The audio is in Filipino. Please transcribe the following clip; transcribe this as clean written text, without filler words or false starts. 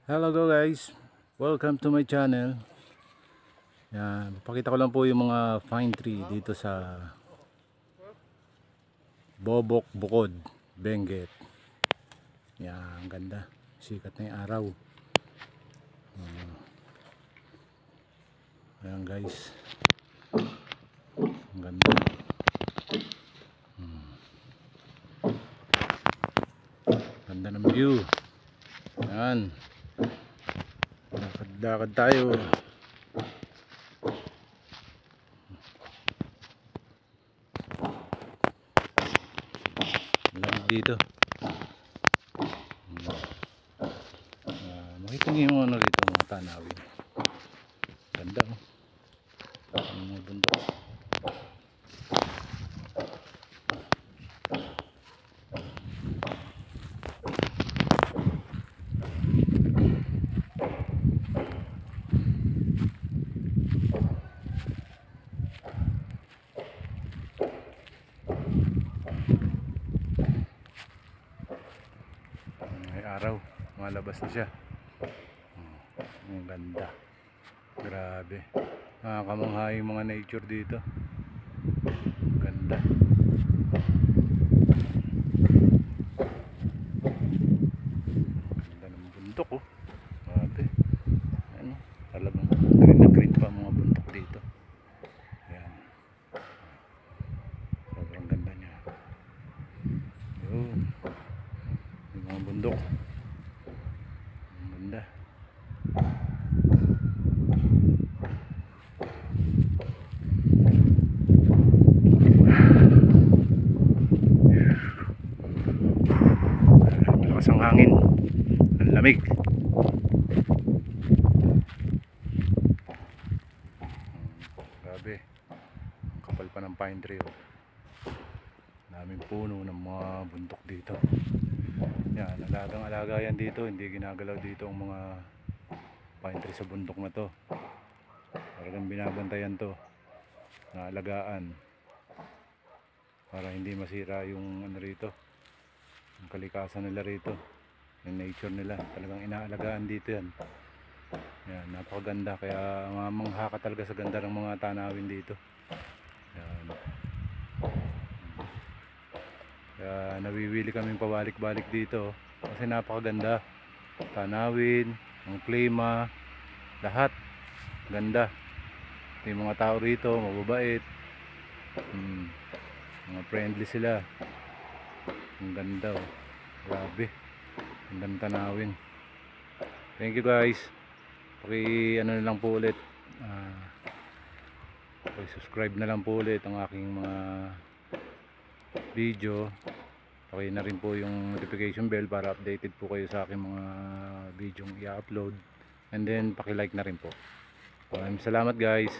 Hello guys, welcome to my channel. Yan, pakita ko lang po yung mga pine tree dito sa Bobok Bukod, Benguet. Yan, ang ganda. Sikat na yung araw. Ayan guys, ang ganda. Ganda ng view. Yan, lakad-lakad tayo. Lamig dito. Makita niyo yung ano rito, mga tanawin. Ganda oh. Ang mga bundok. May araw, malabas na siya. Ang ganda. Grabe. Nakakamangha yung mga nature dito. Ang ganda. Ganda ng bundok oh. Grabe. Ano? Talagang green na green pa mga bundok dito. Ayan. Sobrang ganda niya. Yun. Yung mga bundok. Ang ganda. Malakas ang hangin. Ang lamig. Grabe. Ang kapal pa ng pine tree oh. Daming puno ng mga bundok dito. Yan, alagang-alaga yan dito. Hindi ginagalaw dito ang mga pine tree sa bundok na to. Talagang binabantayan to, naalagaan para hindi masira yung ano rito, yung kalikasan nila rito, yung nature nila. Talagang inaalagaan dito yan. Yan, napakaganda. Kaya mamangha ka talaga sa ganda ng mga tanawin dito. Yan. Kaya nawiwili kaming pabalik-balik dito kasi napakaganda. Tanawin, ang klima, lahat ganda. Yung mga tao rito mababait, mga friendly sila. Ang ganda oh. Grabe, ang ganda tanawin. Thank you guys. Ano na lang po ulit, subscribe na lang po ulit ang aking mga video. Okay na rin po yung notification bell para updated po kayo sa aking mga video i-upload. And then paki-like na rin po. Maraming salamat guys.